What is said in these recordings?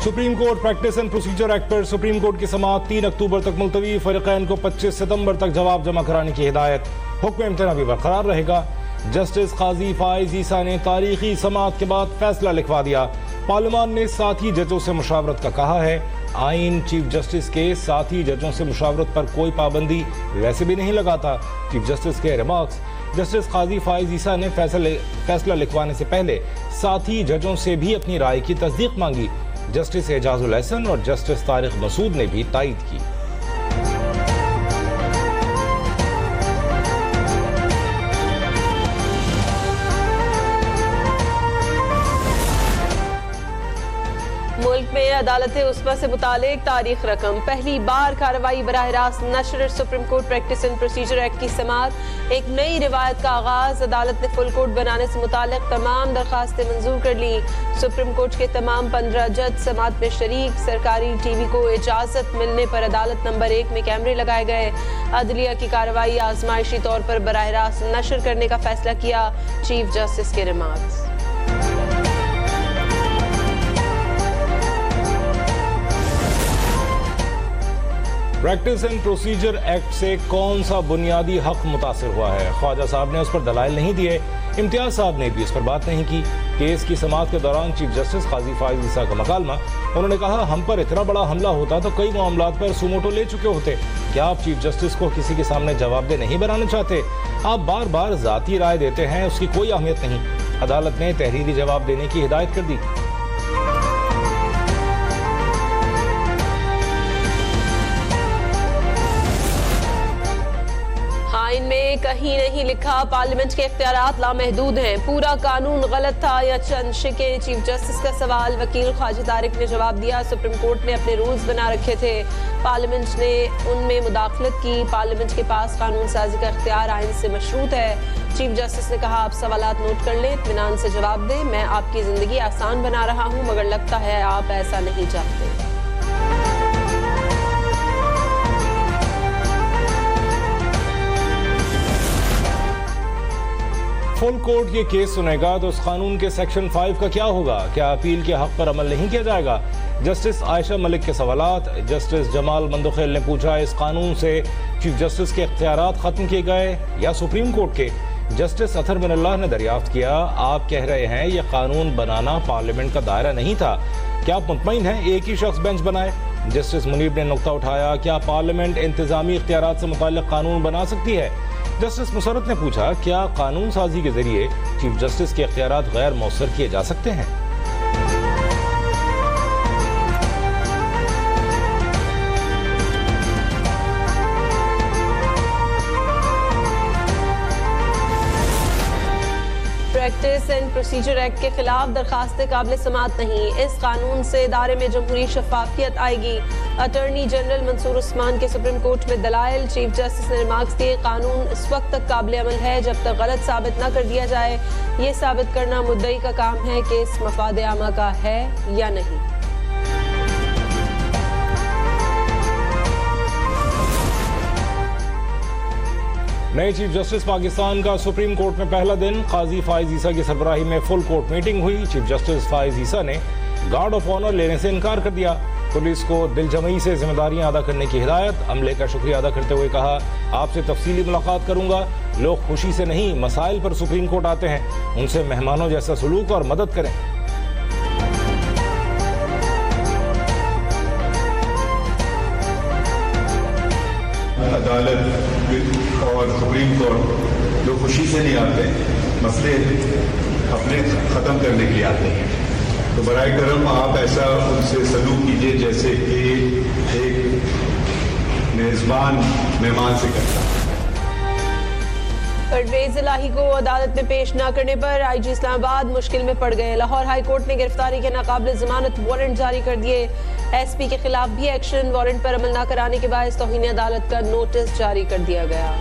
Supreme Court Practice and Procedure act पर supreme court की समाअत 3 अक्टूबर तक मुलतवी। फरीकैन को 25 सितंबर तक जवाब जमा कराने की हिदायत। हुक्म इम्तना भी बरकरार रहेगा। जस्टिस काजी फाइज ईसा ने तारीखी समाअत के बाद फैसला लिखवा दिया। पार्लियामान ने साथी जजों से मुशावरत का कहा है। आइन चीफ जस्टिस के साथी जजों से मुशावरत पर कोई पाबंदी वैसे भी नहीं लगाता। चीफ जस्टिस के रिमार्क्स। जस्टिस काजी फाइज ईसा ने फैसला लिखवाने से पहले साथी जजों से भी अपनी राय की तस्दीक मांगी। जस्टिस एजाजुल हसन और जस्टिस तारिक मसूद ने भी तायद की। मुल्क में अदालत उस्मा से मुतालिक तारीख रकम। पहली बार कार्रवाई बराह रास्त नशर। Supreme Court Practice and Procedure Act की समाअत। एक नई रिवायत का आगाज। अदालत ने फुल कोर्ट बनाने से मुतालिक तमाम दरखास्तें मंजूर कर ली। सुप्रीम कोर्ट के तमाम 15 जज समाअत में शरीक। सरकारी टीवी को इजाजत मिलने पर अदालत नंबर 1 में कैमरे लगाए गए। अदलिया की कार्रवाई आजमाइशी तौर पर बराह रास्त नशर करने का फैसला किया। चीफ जस्टिस के remarks. Practice and Procedure act से कौन सा बुनियादी हक मुतासिर हुआ है? ख्वाजा साहब ने उस पर दलाइल नहीं दिए। इम्तियाज साहब ने भी इस पर बात नहीं की। केस की समाअत के दौरान चीफ जस्टिस काजी फाइज ईसा का मकालमा। उन्होंने कहा, हम पर इतना बड़ा हमला होता तो कई मामलात पर सुमोटो ले चुके होते। क्या आप चीफ जस्टिस को किसी के सामने जवाबदेह नहीं बनाना चाहते? आप बार बार जाती राय देते हैं, उसकी कोई अहमियत नहीं। अदालत ने तहरीरी जवाब देने की हिदायत कर दी। आइन में कहीं नहीं लिखा पार्लियामेंट के इख्तियारात लामहदूद हैं। पूरा कानून गलत था या चंद शिकें? चीफ जस्टिस का सवाल। वकील ख्वाजा तारिक ने जवाब दिया, सुप्रीम कोर्ट ने अपने रूल्स बना रखे थे, पार्लियामेंट ने उनमें मुदाखलत की। पार्लियामेंट के पास कानून साजी का इख्तियार आइन से मशरूत है। चीफ जस्टिस ने कहा, आप सवालात नोट कर लें, इत्मीनान से जवाब दें। मैं आपकी जिंदगी आसान बना रहा हूँ, मगर लगता है आप ऐसा नहीं चाहते। फुल कोर्ट ये केस सुनेगा तो उस कानून के सेक्शन 5 का क्या होगा? क्या अपील के हक पर अमल नहीं किया जाएगा? जस्टिस आयशा मलिक के सवालात। जस्टिस जमाल मंदोखेल ने पूछा, इस कानून से चीफ जस्टिस के इख्तियारात खत्म किए गए या सुप्रीम कोर्ट के? जस्टिस अतर मिनल्लाह ने दरियाफ्त किया, आप कह रहे हैं यह कानून बनाना पार्लियामेंट का दायरा नहीं था, क्या आप मुतमईन हैं एक ही शख्स बेंच बनाए? जस्टिस मुनीब ने नुक्ता उठाया, क्या पार्लियामेंट इंतजामी इख्तियारात से मुताल्लिक कानून बना सकती है? जस्टिस मुसरत ने पूछा, क्या कानून साजी के जरिए चीफ जस्टिस के इख्तियारात गैर मौसर किए जा सकते हैं? प्रैक्टिस एंड प्रोसीजर एक्ट के खिलाफ दरखास्तें काबिल समाअत नहीं। इस कानून से इदारे में जमहूरी शफाफियत आएगी। अटॉर्नी जनरल मंसूर उस्मान के सुप्रीम कोर्ट में दलाइल। चीफ जस्टिस ने रिमार्क्स दिए, कानून इस वक्त तक काबिल अमल है जब तक गलत साबित न कर दिया जाए। ये साबित करना मुद्दई का काम है कि इस मफाद आमा का है या नहीं। नए चीफ जस्टिस पाकिस्तान का सुप्रीम कोर्ट में पहला दिन। काजी फाइज ईसा की सरबराही में फुल कोर्ट मीटिंग हुई। चीफ जस्टिस फाइज ईसा ने गार्ड ऑफ ऑनर लेने से इनकार कर दिया। पुलिस को दिलजमई से जिम्मेदारियां अदा करने की हिदायत। अमले का शुक्रिया अदा करते हुए कहा, आपसे तफसीली मुलाकात करूंगा। लोग खुशी से नहीं, मसाइल पर सुप्रीम कोर्ट आते हैं, उनसे मेहमानों जैसा सलूक और मदद करें। अदालत और सुप्रीम कोर्ट लोग खुशी से नहीं आते, मसले अपने ख़त्म करने के लिए आते हैं। तो बराए करम आप ऐसा उनसे सलूक कीजिए जैसे कि एक मेज़बान मेहमान से करता है। परवेज इलाही को अदालत में पेश न करने पर आईजी इस्लामाबाद मुश्किल में पड़ गए। लाहौर हाई कोर्ट ने गिरफ्तारी के नाकाबिल जमानत वारंट जारी कर दिए। एसपी के खिलाफ भी एक्शन। वारंट पर अमल न कराने के बाद तौहीन अदालत का नोटिस जारी कर दिया गया।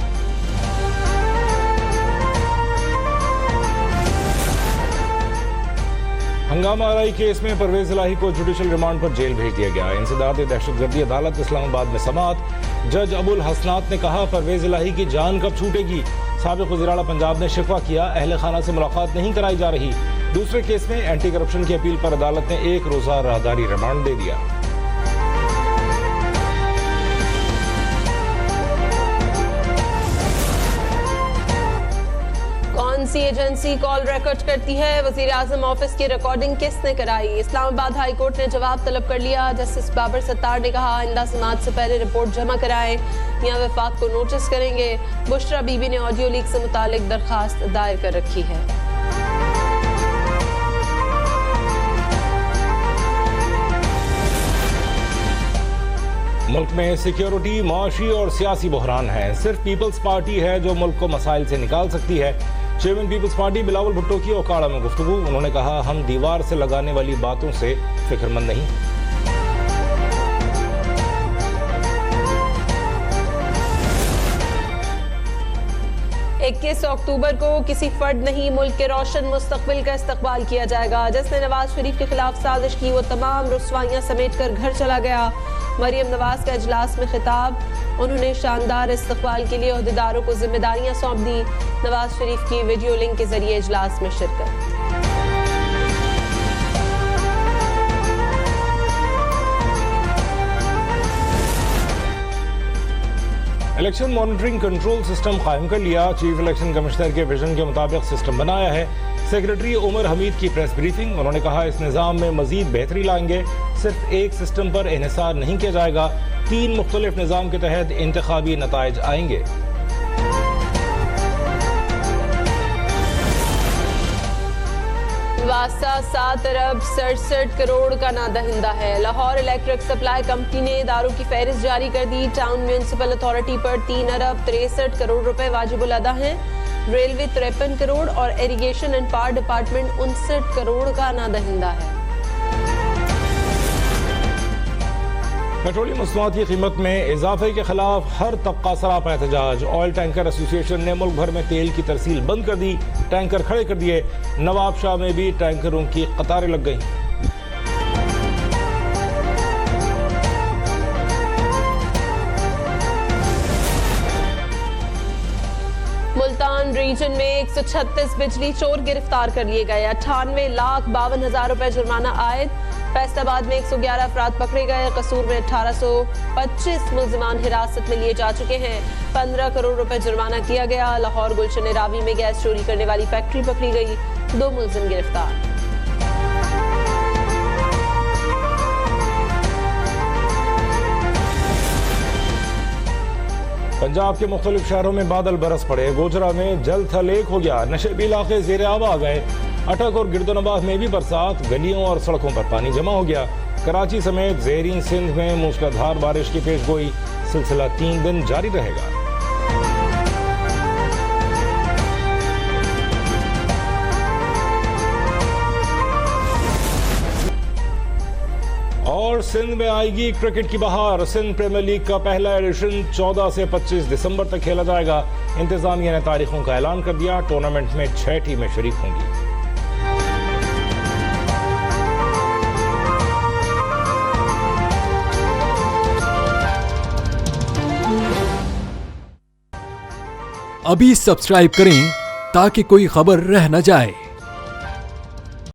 हंगामा आराई केस में परवेज इलाही को जुडिशल रिमांड पर जेल भेज दिया गया। इंसदाद दहशतगर्दी अदालत इस्लामाबाद में समाअत। जज अबुल हसनात ने कहा, परवेज इलाही की जान कब छूटेगी? साबिक वज़ीर आला पंजाब ने शिकवा किया, अहले खाना से मुलाकात नहीं कराई जा रही। दूसरे केस में एंटी करप्शन की अपील पर अदालत ने 1 रोजा राहदारी रिमांड दे दिया। कौन सी एजेंसी कॉल रिकॉर्ड करती है? वजीर आजम ऑफिस की रिकॉर्डिंग किसने कराई? इस्लामाबाद हाई कोर्ट ने जवाब तलब कर लिया। जस्टिस बाबर सत्तार ने कहा आइंदा समाअत से पहले रिपोर्ट जमा कराएं या वफाक को नोटिस करेंगे। बुशरा बीबी ने ऑडियो लीक से मुतालिक दरखास्त दायर कर रखी है। मुल्क में सिक्योरिटी, माशी और सियासी बहरान है। सिर्फ पीपल्स पार्टी है जो मुल्क को मसाइल से निकाल सकती है। चेयरमैन पीपल्स पार्टी बिलावल भुट्टो की ओकाड़ा में गुफ्तगू। उन्होंने कहा हम दीवार से लगाने वाली बातों से फिक्रमंद नहीं। 21 अक्टूबर को किसी फर्द नहीं मुल्क के रोशन मुस्तकबिल का इस्तकबाल किया जाएगा। जिसने नवाज शरीफ के खिलाफ साजिश की वो तमाम रुस्वाइयां समेट कर घर चला गया। मरियम नवाज का इजलास में खिताब। उन्होंने शानदार इस्तकबाल के लिए ओहदेदारों को जिम्मेदारियां सौंप दी। नवाज शरीफ की वीडियो लिंक के जरिए इजलास में शिरकत। इलेक्शन मॉनिटरिंग कंट्रोल सिस्टम कायम कर लिया। चीफ इलेक्शन कमिश्नर के विजन के मुताबिक सिस्टम बनाया है। सेक्रेटरी उमर हमीद की प्रेस ब्रीफिंग। उन्होंने कहा इस निज़ाम में मजीद बेहतरी लाएंगे। सिर्फ एक सिस्टम पर इन्हिसार नहीं किया जाएगा। 3 मुख्तलिफ निज़ाम के तहत इंतखाबी नताइज आएंगे। वास्ता 7 अरब 67 करोड़ का नादहिंदा है। लाहौर इलेक्ट्रिक सप्लाई कंपनी ने इदारों की फहरिस्त जारी कर दी। टाउन म्यूनिसिपल अथॉरिटी पर 3 अरब 63 करोड़ रुपए वाजिबुल अदा हैं। रेलवे 53 करोड़ और irrigation and power department 59 crore का नादहिंदा है। पेट्रोलियम मसनूआत की कीमत में इजाफे के खिलाफ हर तबका सरापा एहतजाज। ऑयल टैंकर एसोसिएशन ने मुल्क भर में तेल की तरसील बंद कर दी। टैंकर खड़े कर दिए। नवाबशाह में भी टैंकरों की कतारें लग गईं। मुल्तान रीजन में 136 बिजली चोर गिरफ्तार कर लिए गए। 98,52,000 रुपए जुर्माना आयद। फैसलाबाद में 111 अफराद पकड़े गए। कसूर में 1825 मुलजिमान हिरासत में लिए जा चुके हैं। 15 करोड़ रुपए जुर्माना किया गया। लाहौर गुलशन रावी में गैस चोरी करने वाली फैक्ट्री पकड़ी गई। 2 मुलजिम गिरफ्तार। पंजाब के मुख्तलिफ शहरों में बादल बरस पड़े। गोजरा में जल थल एक हो गया। नशेबी इलाके ज़ेरे आब आ गए। अटक और गिरदोनवाह में भी बरसात। गलियों और सड़कों पर पानी जमा हो गया। कराची समेत ज़ेरीन सिंध में मूसलाधार बारिश की पेशगोई। सिलसिला 3 दिन जारी रहेगा। और सिंध में आएगी क्रिकेट की बहार। सिंध प्रीमियर लीग का पहला एडिशन 14 से 25 दिसंबर तक खेला जाएगा। इंतजामिया ने तारीखों का ऐलान कर दिया। टूर्नामेंट में 6 टीमें शरीक होंगी। अभी सब्सक्राइब करें ताकि कोई खबर रह न जाए।